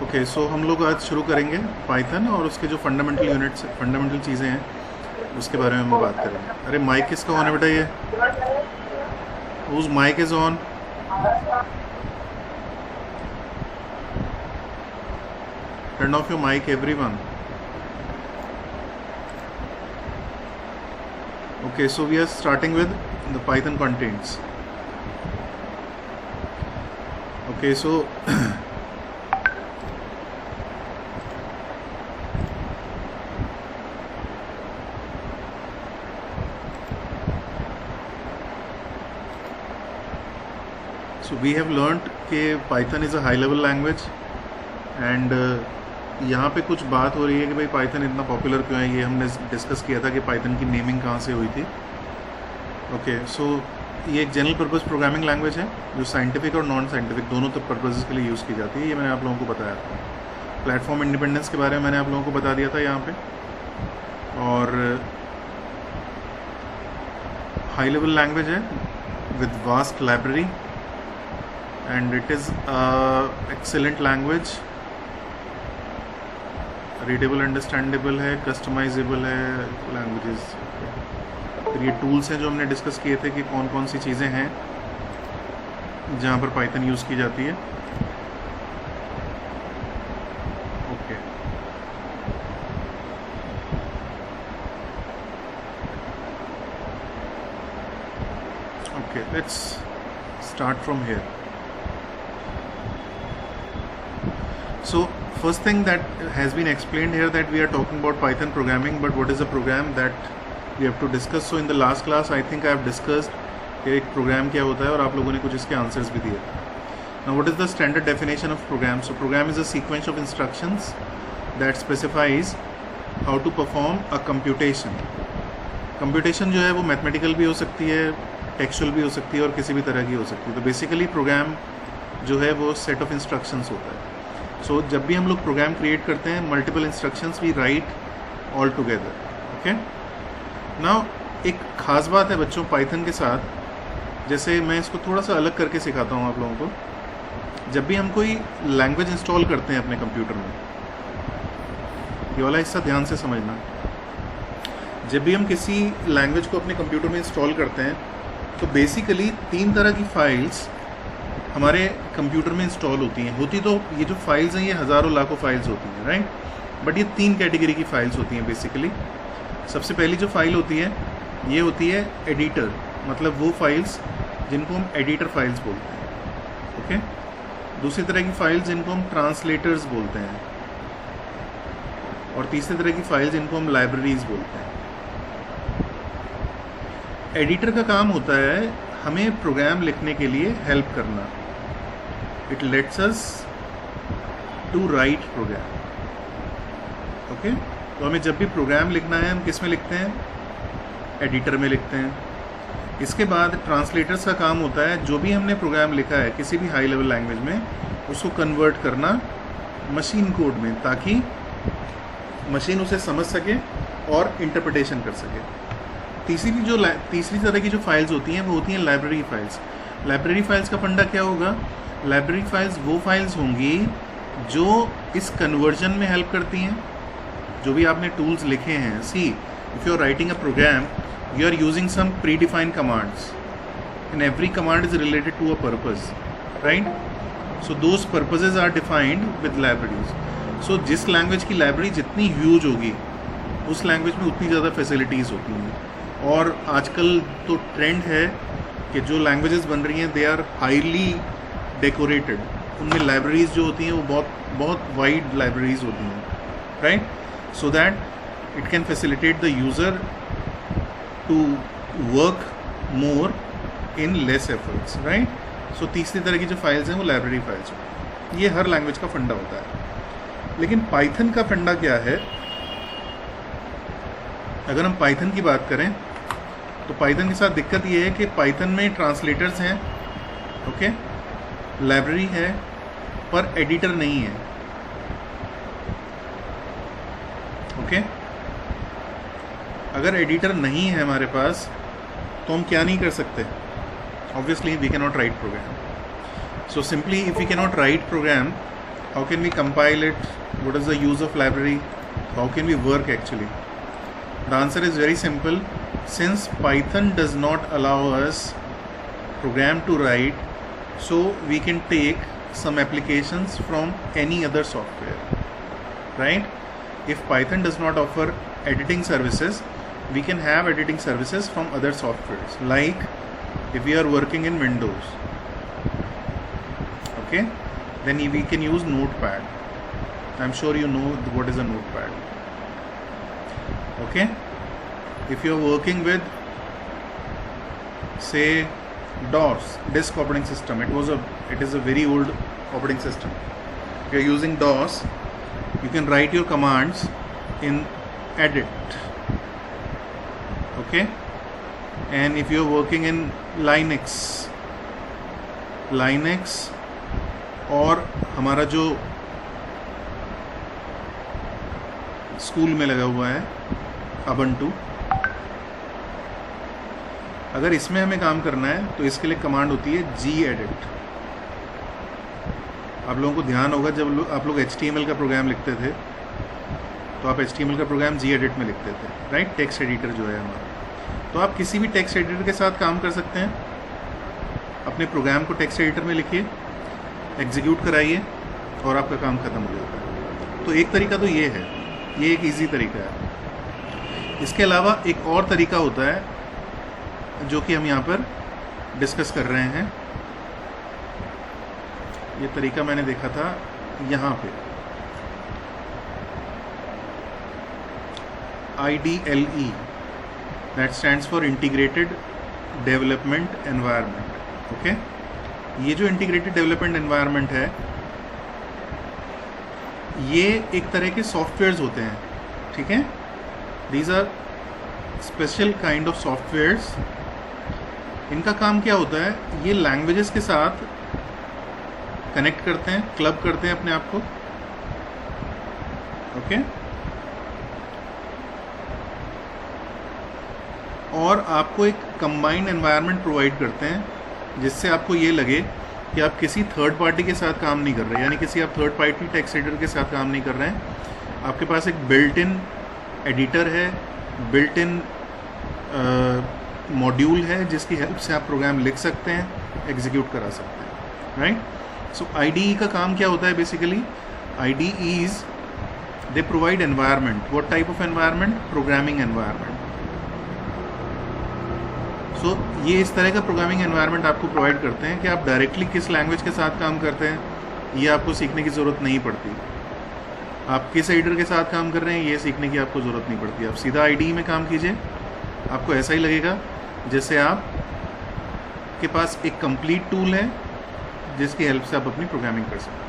Okay, सो हम लोग आज शुरू करेंगे पाइथन और उसके जो फंडामेंटल यूनिट्स, फंडामेंटल चीज़ें हैं उसके बारे में हम बात करेंगे। अरे माइक किसका ऑन है बेटा? ये whose mic is on? Turn off your mic everyone. Okay, so we are starting with the Python contents. Okay, so we have learnt कि Python is a high level language and यहाँ पे कुछ बात हो रही है कि भाई पाइथन इतना पॉपुलर क्यों है। ये हमने डिस्कस किया था कि पाइथन की नेमिंग कहाँ से हुई थी। ओके, सो ये एक जनरल पर्पस प्रोग्रामिंग लैंग्वेज है जो साइंटिफिक और नॉन साइंटिफिक दोनों पर्पसेस के लिए यूज़ की जाती है। ये मैंने आप लोगों को बताया था। प्लेटफॉर्म इंडिपेंडेंस के बारे में मैंने आप लोगों को बता दिया था यहाँ पे। और हाई लेवल लैंग्वेज है with vast library and it is excellent language. Readable, understandable है, कस्टमाइजेबल है लैंग्वेजेस। फिर ये टूल्स हैं जो हमने डिस्कस किए थे कि कौन कौन सी चीज़ें हैं जहाँ पर पाइथन यूज़ की जाती है। Okay, okay, let's start from here. So first thing that has been explained here that we are talking about Python programming, but what is a program that we have to discuss. So in the last class I think I have discussed कि एक programme क्या होता है और आप लोगों ने कुछ इसके आंसर्स भी दिए। Now what is the standard definition of program? So program is a sequence of instructions that specifies how to perform a computation. Computation जो है वो मैथमेटिकल भी हो सकती है, टेक्सचुअल भी हो सकती है और किसी भी तरह की हो सकती है। तो बेसिकली प्रोग्राम जो है वो सेट ऑफ इंस्ट्रक्शंस होता है। सो जब भी हम लोग प्रोग्राम क्रिएट करते हैं multiple instructions we write all together. Okay, now एक ख़ास बात है बच्चों पाइथन के साथ, जैसे मैं इसको थोड़ा सा अलग करके सिखाता हूँ आप लोगों को। जब भी हम कोई लैंग्वेज इंस्टॉल करते हैं अपने कंप्यूटर में, ये वाला हिस्सा ध्यान से समझना। जब भी हम किसी लैंग्वेज को अपने कंप्यूटर में इंस्टॉल करते हैं तो बेसिकली 3 तरह की फाइल्स हमारे कंप्यूटर में इंस्टॉल होती तो ये जो फाइल्स हैं ये हज़ारों लाखों फाइल्स होती हैं, राइट। बट ये 3 कैटेगरी की फाइल्स होती हैं बेसिकली। सबसे पहली जो फाइल होती है ये होती है एडिटर, मतलब वो फाइल्स जिनको हम एडिटर फाइल्स बोलते हैं। ओके, दूसरी तरह की फाइल्स जिनको हम ट्रांसलेटर्स बोलते हैं और तीसरी तरह की फाइल्स जिनको हम लाइब्रेरीज बोलते हैं। एडिटर का काम होता है हमें प्रोग्राम लिखने के लिए हेल्प करना। It lets us to write program. Okay, तो हमें जब भी प्रोग्राम लिखना है हम किस में लिखते हैं? एडिटर में लिखते हैं। इसके बाद ट्रांसलेटर्स का काम होता है जो भी हमने प्रोग्राम लिखा है किसी भी हाई लेवल लैंग्वेज में उसको कन्वर्ट करना मशीन कोड में, ताकि मशीन उसे समझ सके और इंटरप्रिटेशन कर सके। तीसरी तरह की जो फाइल्स होती हैं वो होती हैं लाइब्रेरी फाइल्स। लाइब्रेरी फाइल्स का फंडा क्या होगा? लाइब्रेरी फाइल्स वो फाइल्स होंगी जो इस कन्वर्जन में हेल्प करती हैं। जो भी आपने टूल्स लिखे हैं, see if you are writing a program you are using some pre defined commands and every command is related to a purpose, right. So those purposes are defined with libraries. So जिस language की library जितनी huge होगी उस language में उतनी ज़्यादा facilities होती हैं। और आजकल तो ट्रेंड है कि जो लैंग्वेजेस बन रही हैं दे आर हाईली डेकोरेटेड। उनमें लाइब्रेरीज जो होती हैं वो बहुत बहुत वाइड लाइब्रेरीज होती हैं, right, so that it can facilitate the user to work more in less efforts, right. So तीसरी तरह की जो फाइल्स हैं वो लाइब्रेरी फाइल्स होती हैं। ये हर लैंग्वेज का फंडा होता है। लेकिन पाइथन का फंडा क्या है? अगर हम पाइथन की बात करें तो पाइथन के साथ दिक्कत ये है कि पाइथन में ट्रांसलेटर्स हैं, ओके, लाइब्रेरी है, पर एडिटर नहीं है। ओके, अगर एडिटर नहीं है हमारे पास तो हम क्या नहीं कर सकते? Obviously we can not write program. So simply, if we cannot write program, how can we compile it? What is the use of library? How can we work actually? The answer is very simple. Since Python does not allow us program to write, so we can take some applications from any other software, right? If Python does not offer editing services, we can have editing services from other softwares. Like if we are working in Windows, okay, then we can use Notepad. I'm sure you know what is a Notepad. Okay, if you are working with, say, DOS, disk operating system, it is a very old operating system. If you are using DOS, you can write your commands in edit. Okay, and if you are working in Linux और हमारा जो school में लगा हुआ है Ubuntu, अगर इसमें हमें काम करना है तो इसके लिए कमांड होती है gedit. आप लोगों को ध्यान होगा जब आप लोग HTML का प्रोग्राम लिखते थे तो आप HTML का प्रोग्राम gedit में लिखते थे, राइट? टेक्स्ट एडिटर जो है हमारा. तो आप किसी भी टेक्स्ट एडिटर के साथ काम कर सकते हैं. अपने प्रोग्राम को टेक्स्ट एडिटर में लिखिए, एग्जीक्यूट कराइए और आपका काम ख़त्म हो जाता है. तो एक तरीका तो ये है, ये एक इजी तरीका है. इसके अलावा एक और तरीका होता है जो कि हम यहाँ पर डिस्कस कर रहे हैं. ये तरीका मैंने देखा था यहाँ पे, IDLE, that stands for integrated development environment. Okay, ये जो इंटीग्रेटेड डेवलपमेंट एनवायरनमेंट है, ये एक तरह के सॉफ्टवेयर्स होते हैं. ठीक है, these are special kind of softwares. इनका काम क्या होता है, ये लैंग्वेजेस के साथ कनेक्ट करते हैं, क्लब करते हैं अपने आप को. ओके, और आपको एक कंबाइंड एनवायरनमेंट प्रोवाइड करते हैं जिससे आपको ये लगे कि आप किसी थर्ड पार्टी के साथ काम नहीं कर रहे, यानी किसी आप थर्ड पार्टी टेक्स्ट एडिटर के साथ काम नहीं कर रहे हैं. आपके पास एक बिल्ट इन एडिटर है, बिल्ट इन मॉड्यूल है जिसकी हेल्प से आप प्रोग्राम लिख सकते हैं, एग्जीक्यूट करा सकते हैं, राइट? सो IDE का काम क्या होता है basically? IDEs they provide environment. What type of environment? Programming environment. So ये इस तरह का प्रोग्रामिंग एनवायरनमेंट आपको प्रोवाइड करते हैं कि आप डायरेक्टली किस लैंग्वेज के साथ काम करते हैं ये आपको सीखने की ज़रूरत नहीं पड़ती. आप किस एडिटर के साथ काम कर रहे हैं ये सीखने की आपको ज़रूरत नहीं पड़ती. आप सीधा IDE में काम कीजिए, आपको ऐसा ही लगेगा जैसे आप के पास एक कंप्लीट टूल है जिसकी हेल्प से आप अपनी प्रोग्रामिंग कर सकते हैं.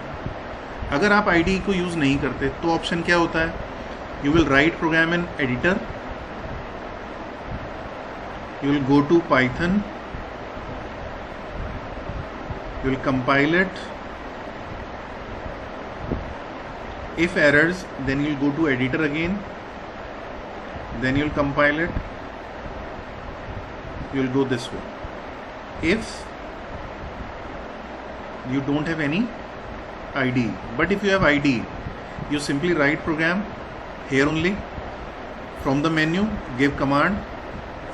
अगर आप IDE को यूज़ नहीं करते तो ऑप्शन क्या होता है? You will write program in editor, you will go to Python, you will compile it. If errors, then you will go to editor again, then you will compile it. You will go this way. If you don't have any IDE, but if you have IDE, you simply write program here only. From the menu, give command,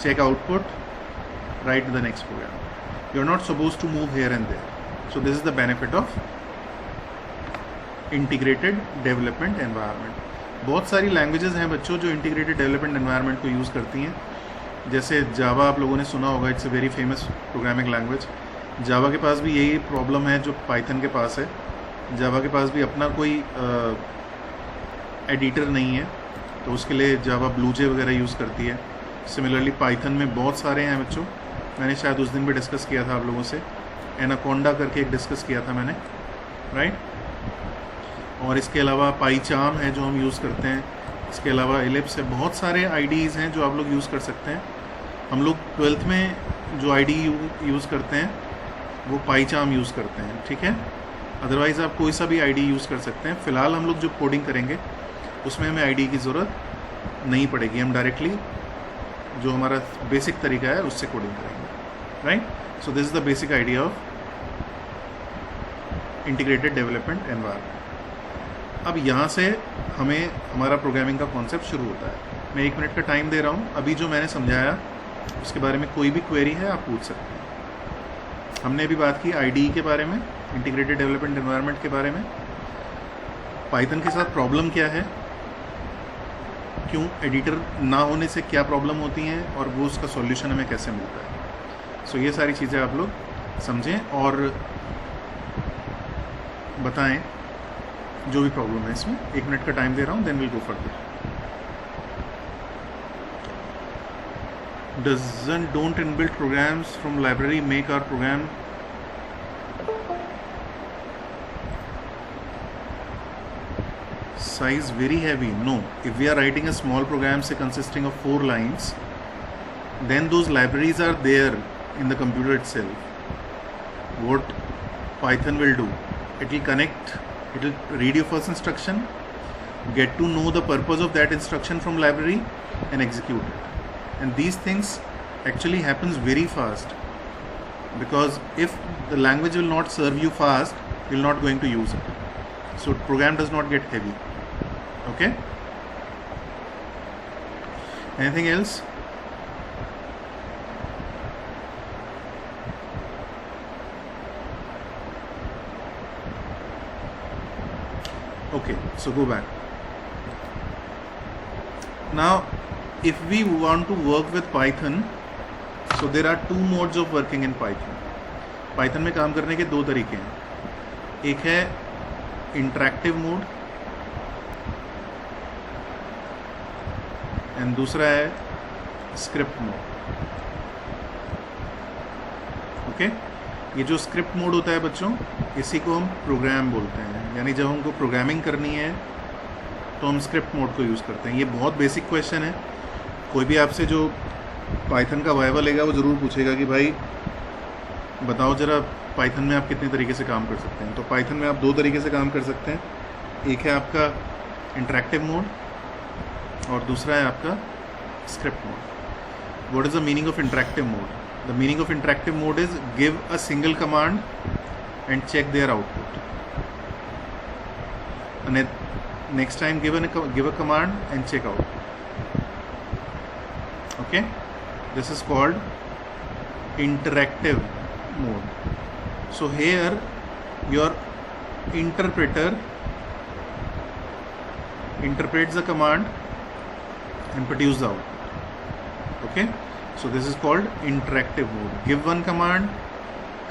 check output, write the next program. You are not supposed to move here and there. So this is the benefit of integrated development environment. बहुत सारी languages हैं बच्चों जो integrated development environment को use करती हैं. जैसे Java आप लोगों ने सुना होगा, it's a very famous programming language. Java के पास भी यही प्रॉब्लम है जो पाइथन के पास है. जावा के पास भी अपना कोई एडिटर नहीं है, तो उसके लिए जावा ब्लूजे वगैरह यूज़ करती है. सिमिलरली पाइथन में बहुत सारे हैं बच्चों, मैंने शायद उस दिन भी डिस्कस किया था आप लोगों से. एनाकोंडा करके एक डिस्कस किया था मैंने, राइट? और इसके अलावा पाईचार्म है जो हम यूज़ करते हैं. इसके अलावा एलिप्स है. बहुत सारे IDEs हैं जो आप लोग यूज़ कर सकते हैं. हम लोग 12th में जो IDE यूज़ करते हैं वो पाईचार्म यूज़ करते हैं, ठीक है? अदरवाइज़ आप कोई सा भी IDE यूज़ कर सकते हैं. फ़िलहाल हम लोग जो कोडिंग करेंगे उसमें हमें IDE की ज़रूरत नहीं पड़ेगी. हम डायरेक्टली जो हमारा बेसिक तरीका है उससे कोडिंग करेंगे, right? So this is the basic idea of integrated development environment. अब यहाँ से हमें हमारा प्रोग्रामिंग का कॉन्सेप्ट शुरू होता है। मैं 1 मिनट का टाइम दे रहा हूँ। अभी जो मैंने समझाया उसके बारे में कोई भी क्वेरी है आप पूछ सकते हैं। हमने अभी बात की IDE के बारे में, इंटीग्रेटेड डेवलपमेंट एनवायरनमेंट के बारे में। पाइथन के साथ प्रॉब्लम क्या है, क्यों एडिटर ना होने से क्या प्रॉब्लम होती हैं, और वो उसका सॉल्यूशन हमें कैसे मिलता है। सो ये सारी चीज़ें आप लोग समझें और बताएं जो भी प्रॉब्लम है इसमें। 1 मिनट का टाइम दे रहा हूँ, then will go further. Don't inbuilt programs from library make our program size very heavy? No. If we are writing a small program say consisting of 4 lines, then those libraries are there in the computer itself. What Python will do, it will connect, it will read your first instruction, get to know the purpose of that instruction from library and execute it. And these things actually happens very fast, because if the language will not serve you fast, you're not going to use it. So program does not get heavy. Okay? Anything else? Okay, so go back. Now, if we want to work with Python, so there are 2 modes of working in Python. Python में काम करने के 2 तरीके हैं। एक है interactive mode and दूसरा है स्क्रिप्ट मोड। ओके, ये जो स्क्रिप्ट मोड होता है बच्चों, इसी को हम प्रोग्राम बोलते हैं। यानी जब हमको प्रोग्रामिंग करनी है तो हम स्क्रिप्ट मोड को यूज़ करते हैं। ये बहुत बेसिक क्वेश्चन है। कोई भी आपसे जो पाइथन का वाइवा लेगा वो ज़रूर पूछेगा कि भाई बताओ ज़रा पाइथन में आप कितने तरीके से काम कर सकते हैं। तो पाइथन में आप 2 तरीके से काम कर सकते हैं। एक है आपका इंटरैक्टिव मोड और दूसरा है आपका script mode. What is the meaning of interactive mode? The meaning of interactive mode is give a single command and check their output. Next time give a command and check out. Okay, this is called interactive mode. So here your interpreter interprets the command and produces the output. Okay, so this is called interactive mode. Give one command,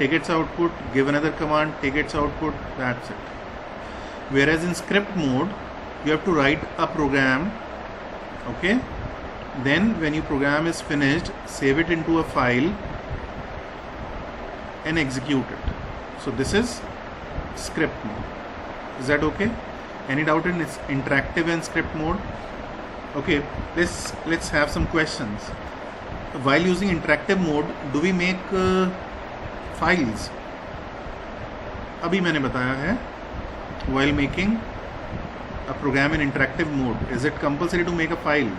take its output, give another command, take its output, that's it. Whereas in script mode you have to write a program. Okay, then when your program is finished, save it into a file and execute it. So this is script mode. Is that okay? Any doubt in its interactive and script mode? Okay, let's have some questions. While using interactive mode, do we make files? अभी मैंने बताया है, while making a program in interactive mode, is it compulsory to make a file?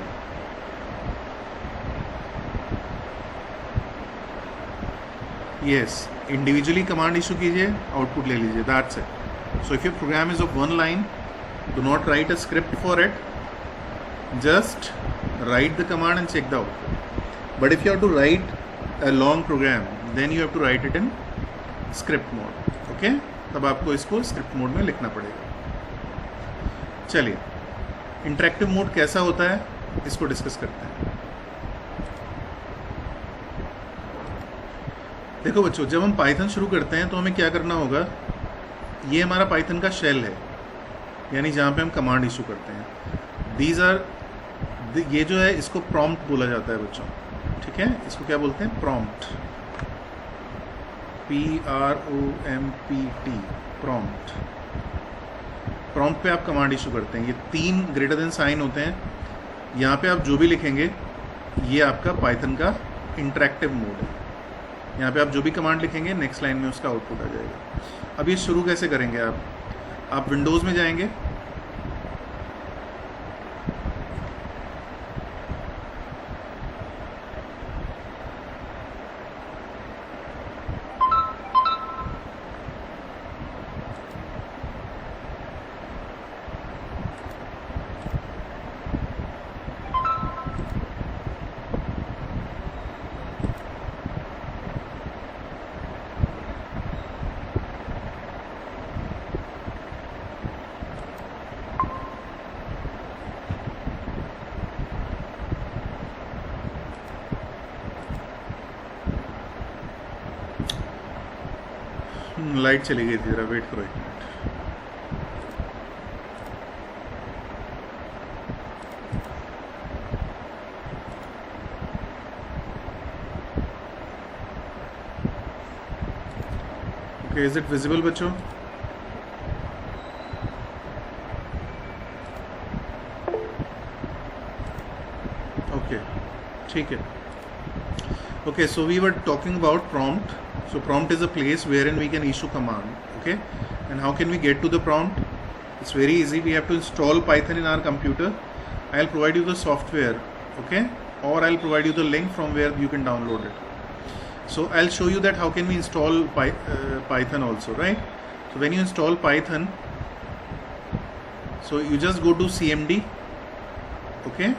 Yes, individually command issue कीजिए, output ले लीजिए, that's it. So if your program is of 1 line, do not write a script for it, just write the command and check the output. But if you have to write a long program, then you have to write it in script mode. Okay, तब आपको इसको script mode में लिखना पड़ेगा। चलिए, interactive mode कैसा होता है इसको डिस्कस करते हैं। देखो बच्चों, जब हम पाइथन शुरू करते हैं तो हमें क्या करना होगा, ये हमारा पाइथन का शेल है, यानी जहाँ पे हम कमांड इशू करते हैं। दीज आर, ये जो है इसको प्रॉम्प्ट बोला जाता है बच्चों, ठीक है। इसको क्या बोलते हैं? Prompt, PROMPT, prompt. प्रॉम्प्ट पे आप कमांड इशू करते हैं। ये 3 ग्रेटर देन साइन होते हैं। यहाँ पे आप जो भी लिखेंगे ये आपका पाइथन का इंटरैक्टिव मोड है। यहाँ पे आप जो भी कमांड लिखेंगे नेक्स्ट लाइन में उसका आउटपुट आ जाएगा। अब ये शुरू कैसे करेंगे आप विंडोज़ में जाएंगे, लाइट चली गई थी, जरा वेट करो 1 minute. Okay, is it visible बच्चों? ओके, ठीक है। Okay, so we were talking about prompt. So prompt is a place wherein we can issue command. Okay, and how can we get to the prompt? It's very easy. We have to install Python in our computer. I'll provide you the software. Okay, or I'll provide you the link from where you can download it. So I'll show you that how can we install Python also, right? So when you install Python, so you just go to CMD, okay,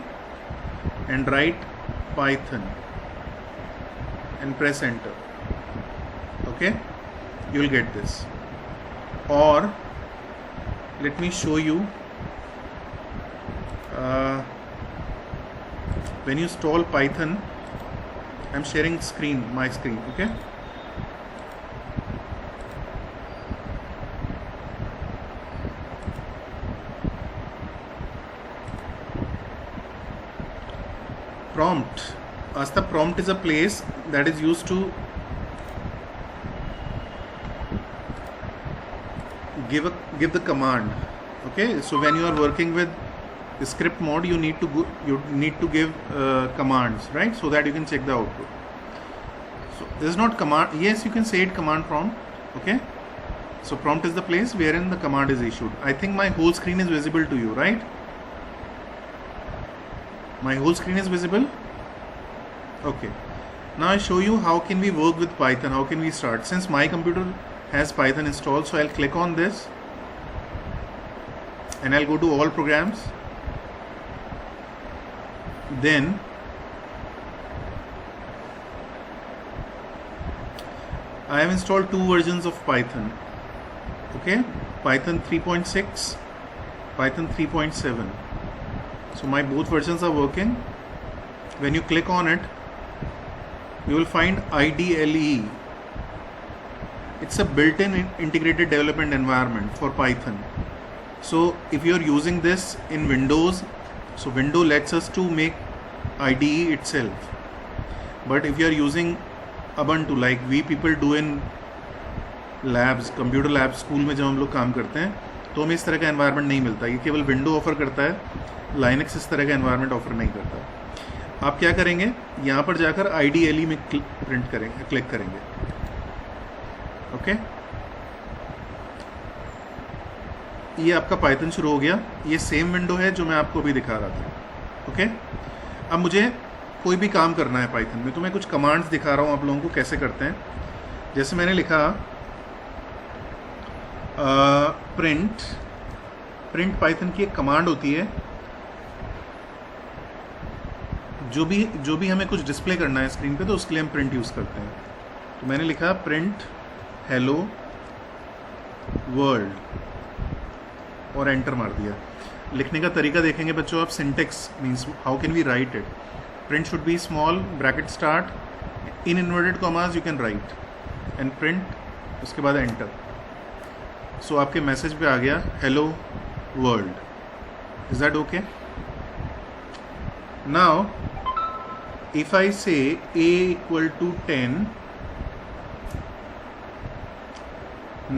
and write Python and press enter. Okay, you will get this. Or let me show you when you install Python. I'm sharing my screen. Okay, prompt. Asta prompt is a place that is used to give the command. Okay, so when you are working with script mode, you need to give commands, right? So that you can check the output. So this is not command. Yes, you can say it command prompt. Okay, so prompt is the place wherein the command is issued. I think my whole screen is visible to you, right? My whole screen is visible. Okay, now I show you how can we work with Python, how can we start. Since my computer has Python installed, so I'll click on this and I'll go to all programs. Then I have installed 2 versions of Python. Okay, Python 3.6, Python 3.7. So my both versions are working. When you click on it, you will find IDLE. It's a built-in integrated development environment for Python. So if you are using this in Windows, so Windows lets us to make IDE itself. But if you are using Ubuntu, like we people do in labs, computer labs, school में जब हम लोग काम करते हैं, तो हमें इस तरह का एनवायरनमेंट नहीं मिलता. ये केवल विंडो ऑफर करता है, लाइनक्स इस तरह का एनवायरनमेंट ऑफर नहीं करता. आप क्या करेंगे, यहाँ पर जाकर IDLE में क्लिक करेंगे. ओके, ये आपका पाइथन शुरू हो गया. ये सेम विंडो है जो मैं आपको अभी दिखा रहा था. ओके, अब मुझे कोई भी काम करना है पाइथन में, तो मैं कुछ कमांड्स दिखा रहा हूँ आप लोगों को कैसे करते हैं. जैसे मैंने लिखा प्रिंट पाइथन की एक कमांड होती है. जो भी हमें कुछ डिस्प्ले करना है स्क्रीन पे, तो उसके लिए हम प्रिंट यूज़ करते हैं. तो मैंने लिखा प्रिंट हेलो वर्ल्ड और एंटर मार दिया. लिखने का तरीका देखेंगे बच्चों आप. Syntax means how can we write it. Print should be small, bracket start, in inverted commas you can write, and print, उसके बाद एंटर. सो आपके मैसेज पे आ गया hello world. Is that okay? Now if I say a equal to 10,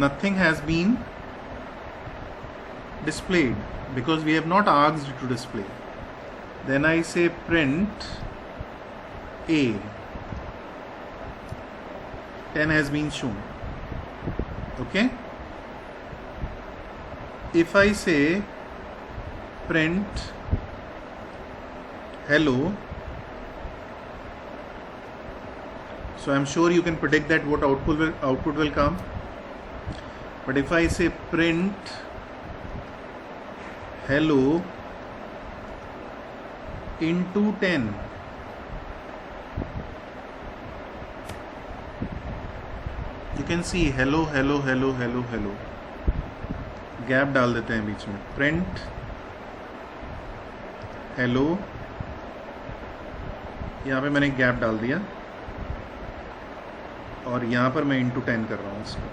nothing has been displayed because we have not asked it to display. Then I say print a, 10 has been shown. Okay, if I say print hello, so I'm sure you can predict that what output will come. But if I say print hello into 10, you can see hello hello hello hello hello. Gap डाल देते हैं बीच में. Print hello, यहाँ पे मैंने gap डाल दिया और यहाँ पर मैं इंटू 10 कर रहा हूँ इसको.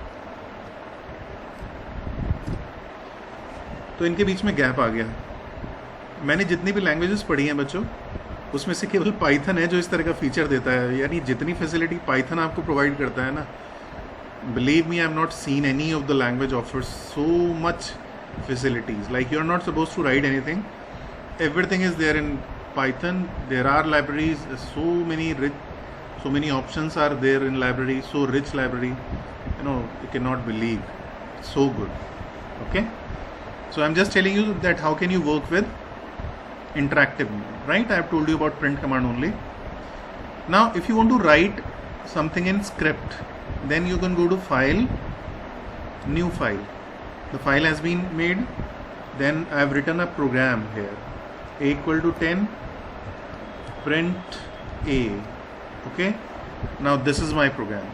तो इनके बीच में गैप आ गया। मैंने जितनी भी लैंग्वेजेस पढ़ी हैं बच्चों, उसमें से केवल पाइथन है जो इस तरह का फीचर देता है। यानी जितनी फैसिलिटी पाइथन आपको प्रोवाइड करता है ना, believe me, I am not seen any of the language offers so much facilities. Like, you're not supposed to write anything, everything is there in Python. There are libraries, so many options are there in library, so rich library, you cannot believe, so good. Okay, so I'm just telling you that how can you work with interactive mode, right? I have told you about print command only. Now if you want to write something in script, then you can go to file, new file. The file has been made, then I have written a program here, a equal to 10, print a. Okay, now this is my program.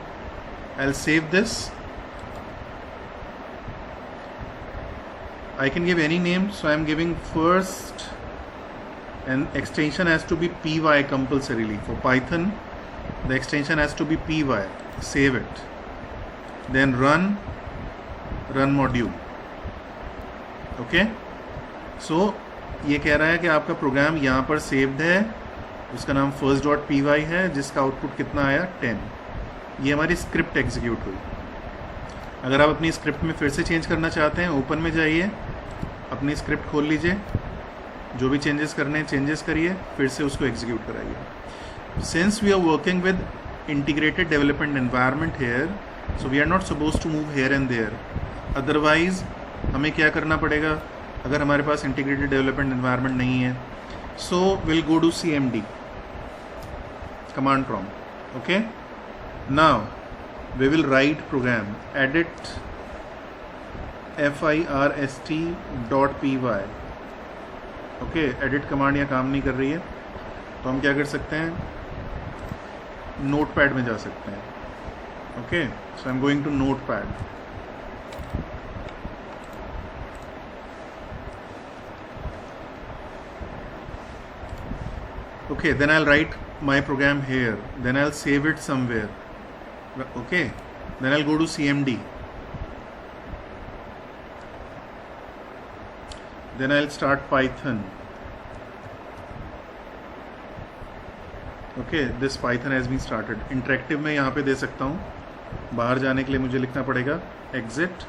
I'll save this. I can give any name, so I'm giving first, and extension has to be py compulsorily. For Python, the extension has to be py. Save it, then run module. Okay, so ये कह रहा है कि आपका programme यहाँ पर saved है, उसका नाम first.py है, जिसका आउटपुट कितना आया 10। ये हमारी स्क्रिप्ट एग्जीक्यूट हुई। अगर आप अपनी स्क्रिप्ट में फिर से चेंज करना चाहते हैं, ओपन में जाइए, अपनी स्क्रिप्ट खोल लीजिए, जो भी चेंजेस करने हैं चेंजेस करिए, फिर से उसको एग्जीक्यूट कराइए। Since we are working with integrated development environment here, so we are not suppose to move here and there. Otherwise हमें क्या करना पड़ेगा अगर हमारे पास इंटीग्रेटेड डेवलपमेंट एनवायरनमेंट नहीं है? So will go to CMD command prompt. Okay, now we will write program edit first.py. Okay, edit command यहाँ काम नहीं कर रही है, तो हम क्या कर सकते हैं, नोटपैड में जा सकते हैं. Okay, so I am going to notepad. Okay, then I'll write my program here, then I'll save it somewhere. Okay, then I'll go to CMD, then I'll start Python. Okay, this Python has been started. Interactive में यहाँ पे दे सकता हूँ. बाहर जाने के लिए मुझे लिखना पड़ेगा exit,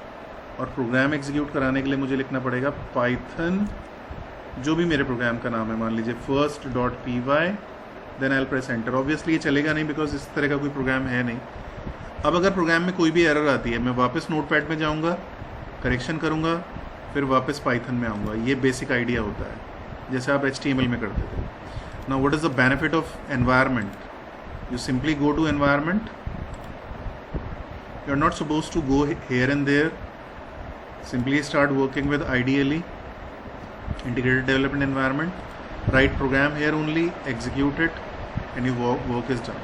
और प्रोग्राम एग्जीक्यूट कराने के लिए मुझे लिखना पड़ेगा Python, जो भी मेरे प्रोग्राम का नाम है, मान लीजिए first.py, then I will press enter. Obviously ये चलेगा नहीं बिकॉज इस तरह का कोई प्रोग्राम है नहीं. अब अगर प्रोग्राम में कोई भी एरर आती है, मैं वापस नोटपैड में जाऊंगा, करेक्शन करूंगा, फिर वापस पाइथन में आऊंगा. ये बेसिक आइडिया होता है, जैसे आप HTML में करते थे. Now what is the benefit of environment? You simply go to environment, you are not suppose to go here and there, simply start working with IDLE, integrated development environment, write program here only, execute it, and your work is done.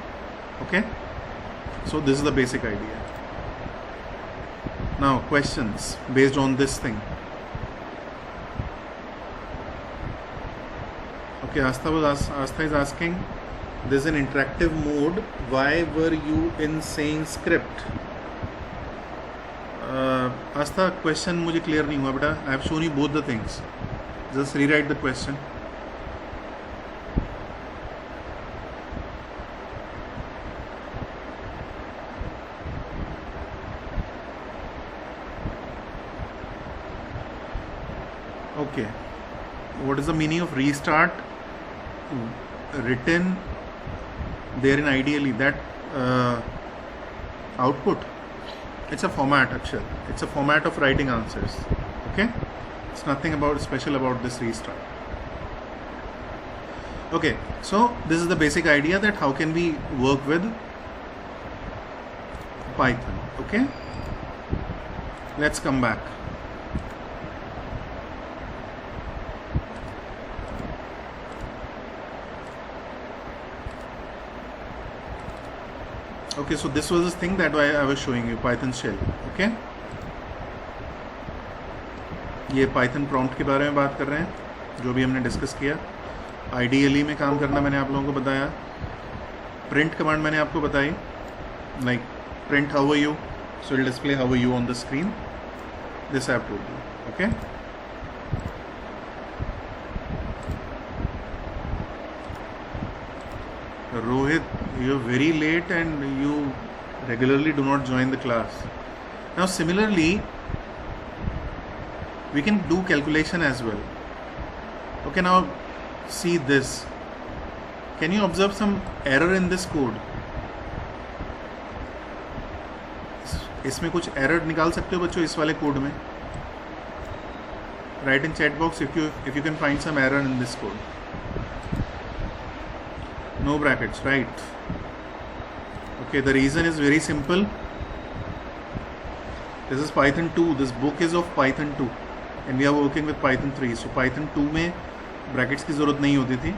Okay, so this is the basic idea. Now questions based on this thing. Okay, Astha is asking, this is an interactive mode, why were you in saying script? Astha, question मुझे clear नहीं हुआ बेटा. I have shown you both the things. Just rewrite the question. Okay, what is the meaning of restart? Written there in IDLE, that output, it's a format, Akshar. It's a format of writing answers. Okay, it's nothing about special about this restart. Okay, so this is the basic idea that how can we work with Python. Okay, let's come back. Okay, so this was the thing that I was showing you, Python shell. Okay, ये Python prompt के बारे में बात कर रहे हैं, जो भी हमने डिस्कस किया. IDLE में काम करना मैंने आप लोगों को बताया. प्रिंट कमांड मैंने आपको बताई, like print how are you, so will display how are you on the screen. This I have told you. Okay, Rohit, you're very late and you regularly do not join the class. Now similarly, we can do calculation as well. Okay, now see this. Can you observe some error in this code? इसमें कुछ error निकाल सकते हो बच्चों इस वाले code में? Write in chat box if you can find some error in this code. No brackets, right? Okay, the reason is very simple. This is Python 2. This book is of Python 2 and we are working with Python 3. So Python 2 में brackets की ज़रूरत नहीं होती थी,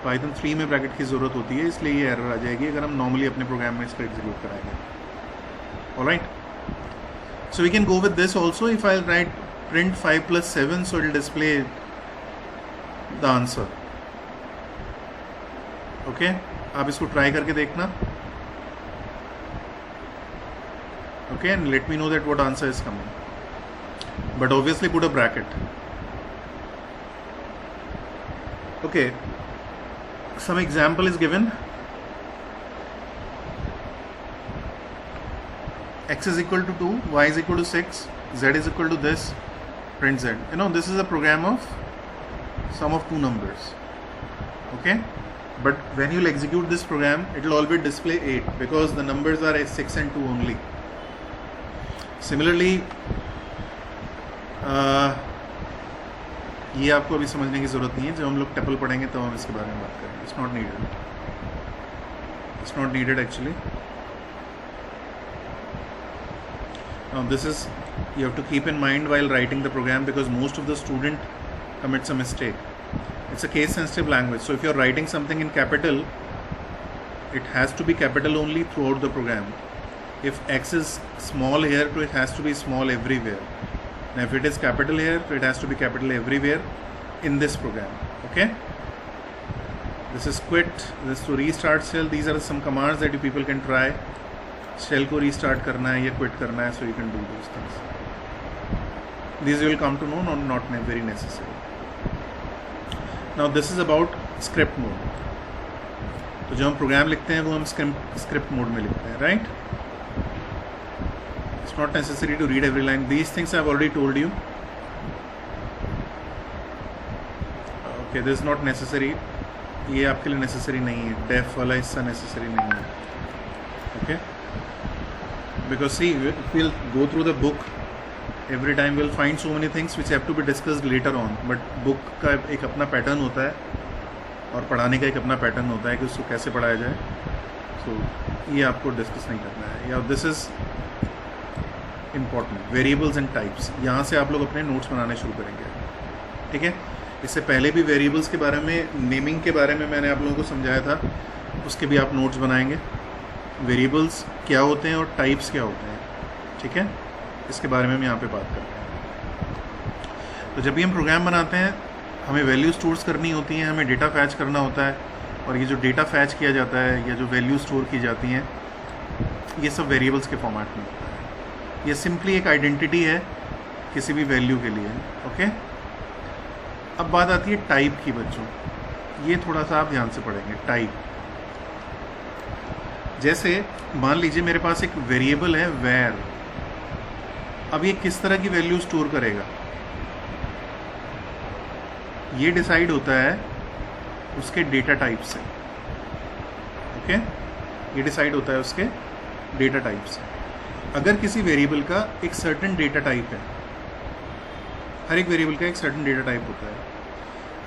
Python 3 में bracket की ज़रूरत होती है, इसलिए ये एरर आ जाएगी अगर हम नॉर्मली अपने प्रोग्राम में इसको एग्जीक्यूट कराएंगे. Alright, so we can go with this also. If I'll write print 5 plus 7, so it will display the answer. Okay, आप इसको ट्राई करके देखना. Okay, and let me know that what answer is coming. But obviously put a bracket. Okay, some example is given. X is equal to 2, y is equal to 6, z is equal to this, print z. You know, this is a program of sum of two numbers. Okay, but when you will execute this program, it will always display 8 because the numbers are 6 and 2 only. Similarly, ये आपको अभी समझने की ज़रूरत नहीं है, जब हम लोग टपल पढ़ेंगे तब हम इसके बारे में बात करेंगे. It's not needed. It's not needed actually. Now this is, you have to keep in mind while writing the program because most of the student commits a mistake. It's a case sensitive language, so if you're writing something in capital, it has to be capital only throughout the program. If X is small here, it has to be small everywhere. Now if it is capital here, it has to be capital everywhere in this program. Okay, this is quit, this is to restart shell. These are some commands that you people can try. Shell को restart करना है या quit करना है, so you can do those things. These you will come to know, not very necessary. Now this is about script mode. तो जो हम programme लिखते हैं वो हम script mode में लिखते हैं, right? It's not necessary to read every line. These things I've already told you. Okay, this is not necessary. ये आपके लिए necessary नहीं है. Def वाला हिस्सा necessary नहीं है. Okay? Because see, we'll go through the book. Every time we'll find so many things which have to be discussed later on. But book का एक अपना पैटर्न होता है और पढ़ाने का एक अपना पैटर्न होता है कि उसको कैसे पढ़ाया जाए. So ये आपको डिस्कस नहीं करना है. या this is important, variables and types. यहाँ से आप लोग अपने नोट्स बनाने शुरू करेंगे. ठीक है, इससे पहले भी वेरिएबल्स के बारे में, नेमिंग के बारे में मैंने आप लोगों को समझाया था, उसके भी आप नोट्स बनाएंगे. वेरिएबल्स क्या होते हैं और टाइप्स क्या होते हैं. ठीक है, इसके बारे में हम यहाँ पे बात करते हैं. तो जब भी हम प्रोग्राम बनाते हैं हमें वैल्यू स्टोर्स करनी होती हैं, हमें डेटा फैच करना होता है, और ये जो डेटा फैच किया जाता है या जो वैल्यू स्टोर की जाती हैं ये सब वेरिएबल्स के फॉर्मेट में होता है. ये सिंपली एक आइडेंटिटी है किसी भी वैल्यू के लिए. ओके, अब बात आती है टाइप की. बच्चों ये थोड़ा सा आप ध्यान से पढ़ेंगे. टाइप, जैसे मान लीजिए मेरे पास एक वेरिएबल है वेयर. अब ये किस तरह की वैल्यू स्टोर करेगा ये डिसाइड होता है उसके डेटा टाइप से. ओके, ये डिसाइड होता है उसके डेटा टाइप से. अगर किसी वेरिएबल का एक सर्टेन डेटा टाइप है, हर एक वेरिएबल का एक सर्टेन डेटा टाइप होता है.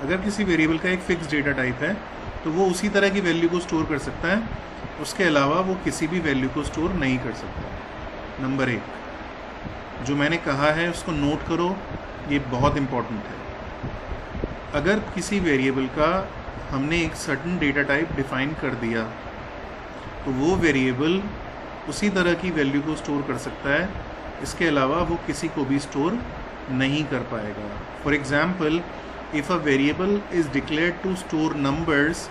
अगर किसी वेरिएबल का एक फिक्स डेटा टाइप है तो वो उसी तरह की वैल्यू को स्टोर कर सकता है, उसके अलावा वो किसी भी वैल्यू को स्टोर नहीं कर सकता. नंबर 1 जो मैंने कहा है उसको नोट करो, ये बहुत इम्पॉर्टेंट है. अगर किसी वेरिएबल का हमने एक सर्टेन डेटा टाइप डिफाइन कर दिया तो वो वेरिएबल उसी तरह की वैल्यू को स्टोर कर सकता है, इसके अलावा वो किसी को भी स्टोर नहीं कर पाएगा. For example, if a variable is declared to store numbers,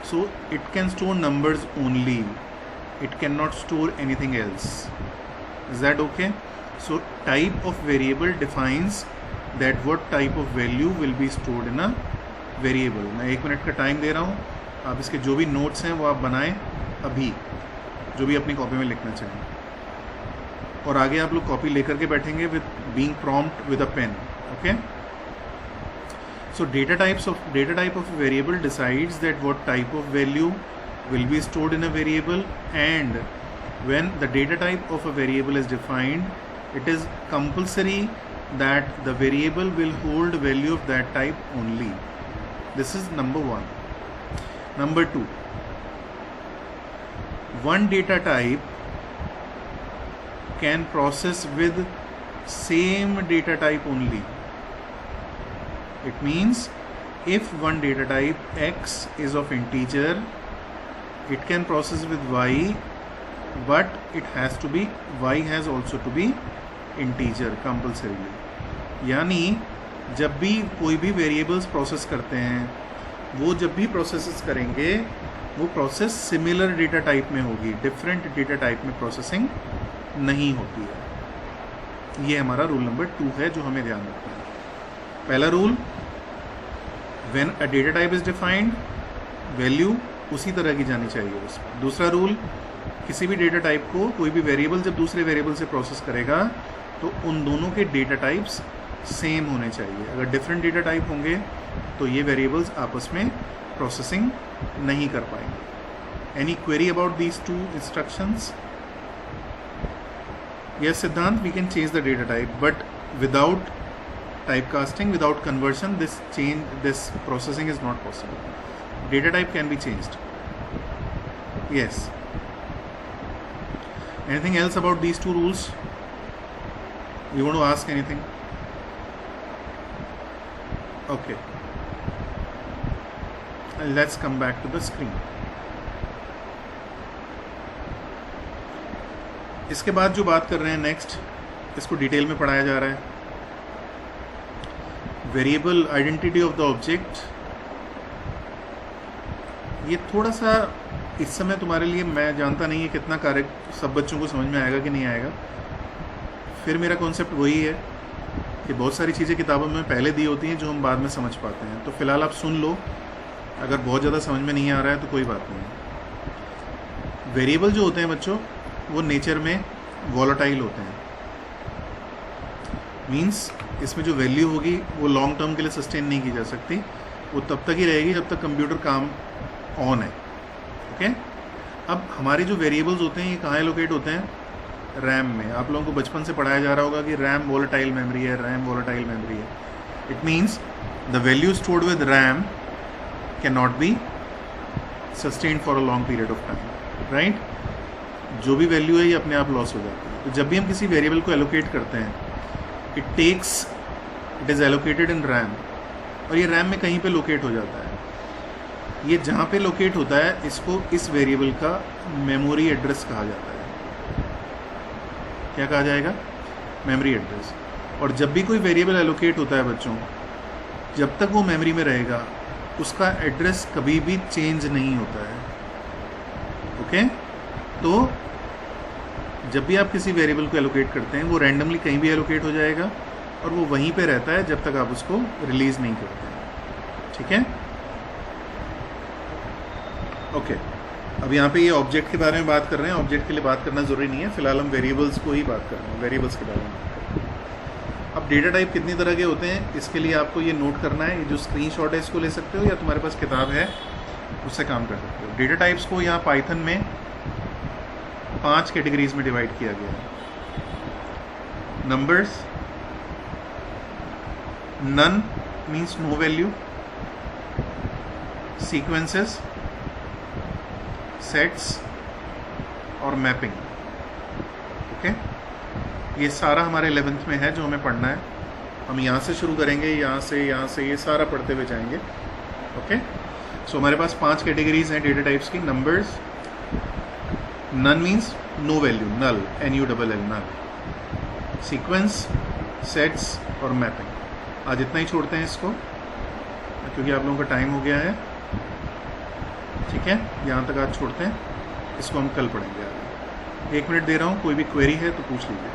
so it can store numbers only, it cannot store anything else. Is that okay? So type of variable defines that what type of value will be stored in a variable. मैं 1 minute का time दे रहा हूँ, आप इसके जो भी notes हैं वो आप बनाएं अभी, जो भी अपनी कॉपी में लिखना चाहें, और आगे आप लोग कॉपी लेकर के बैठेंगे with being prompt with a pen. Okay. So data type of a variable decides that what type of value will be stored in a variable, and when the data type of a variable is defined, it is compulsory that the variable will hold value of that type only. This is number one. Number two, one data type can process with same data type only. It means if one data type x is of integer, it can process with y, but it has to be, y has also to be integer compulsorily. यानी जब भी कोई भी variables process करते हैं, वो जब भी प्रोसेस करेंगे वो प्रोसेस सिमिलर डेटा टाइप में होगी, डिफरेंट डेटा टाइप में प्रोसेसिंग नहीं होती है. ये हमारा रूल नंबर 2 है जो हमें ध्यान रखना है. पहला rule, when a data type is defined, value उसी तरह की जानी चाहिए उसमें. दूसरा रूल, किसी भी डेटा टाइप को कोई भी वेरिएबल जब दूसरे वेरिएबल से प्रोसेस करेगा तो उन दोनों के डेटा टाइप्स सेम होने चाहिए. अगर डिफरेंट डेटा टाइप होंगे तो ये वेरिएबल्स आपस में प्रोसेसिंग नहीं कर पाएंगे. Any query about these 2 instructions? Yes, Siddhant, we can change the data type, but without typecasting, without conversion, this processing is not possible. Data type can be changed. Yes. Anything else about these 2 rules? You want to ask anything? Okay. Let's come back to the screen. इसके बाद जो बात कर रहे हैं next, इसको detail में पढ़ाया जा रहा है. Variable identity of the object. ये थोड़ा सा इस समय तुम्हारे लिए, मैं जानता नहीं है कितना करेक्ट सब बच्चों को समझ में आएगा कि नहीं आएगा. फिर मेरा कॉन्सेप्ट वही है कि बहुत सारी चीज़ें किताबों में पहले दी होती हैं जो हम बाद में समझ पाते हैं. तो फिलहाल आप सुन लो, अगर बहुत ज़्यादा समझ में नहीं आ रहा है तो कोई बात नहीं. वेरिएबल जो होते हैं बच्चों, वो नेचर में वॉलेटाइल होते हैं. मींस इसमें जो वैल्यू होगी वो लॉन्ग टर्म के लिए सस्टेन नहीं की जा सकती. वो तब तक ही रहेगी जब तक कंप्यूटर काम ऑन है. ओके. अब हमारे जो वेरिएबल्स होते हैं ये कहाँ एलोकेट होते हैं? रैम में. आप लोगों को बचपन से पढ़ाया जा रहा होगा कि रैम वॉलेटाइल मेमोरी है, रैम वॉलेटाइल मेमोरी है. It means the value stored with RAM can not be sustained for a long period of time. Right. जो भी वैल्यू है ये अपने आप लॉस हो जाती है. तो जब भी हम किसी वेरिएबल को एलोकेट करते हैं, it is allocated in RAM, और ये रैम में कहीं पे लोकेट हो जाता है. ये जहाँ पे लोकेट होता है इसको, इस वेरिएबल का मेमोरी एड्रेस कहा जाता है. क्या कहा जाएगा? Memory address. और जब भी कोई वेरिएबल एलोकेट होता है बच्चों, जब तक वो मेमोरी में रहेगा उसका एड्रेस कभी भी चेंज नहीं होता है. ओके. तो जब भी आप किसी वेरिएबल को एलोकेट करते हैं वो रैंडमली कहीं भी एलोकेट हो जाएगा और वो वहीं पे रहता है जब तक आप उसको रिलीज़ नहीं करते हैं. ठीक है. ओके. अब यहाँ पे ये ऑब्जेक्ट के बारे में बात कर रहे हैं. ऑब्जेक्ट के लिए बात करना ज़रूरी नहीं है, फिलहाल हम वेरिएबल्स को ही बात कर रहे हैं, वेरिएबल्स के बारे में. अब डेटा टाइप कितनी तरह के होते हैं इसके लिए आपको ये नोट करना है. ये जो स्क्रीनशॉट है इसको ले सकते हो या तुम्हारे पास किताब है उससे काम कर सकते हो. डेटा टाइप्स को यहाँ पाइथन में 5 कैटेगरीज में डिवाइड किया गया है. Numbers, none means no value, sequences, sets और मैपिंग. ओके. ये सारा हमारे 11th में है जो हमें पढ़ना है. हम यहाँ से शुरू करेंगे, यहाँ से ये सारा पढ़ते हुए जाएंगे. ओके. सो हमारे पास 5 कैटेगरीज हैं डेटा टाइप्स की. Numbers, none means no value, null, NULL, null. Sequence, sets और मैपिंग. आज इतना ही छोड़ते हैं इसको क्योंकि आप लोगों का टाइम हो गया है. ठीक है. यहाँ तक आज छोड़ते हैं, इसको हम कल पढ़ेंगे. 1 मिनट दे रहा हूँ, कोई भी क्वेरी है तो पूछ लीजिए.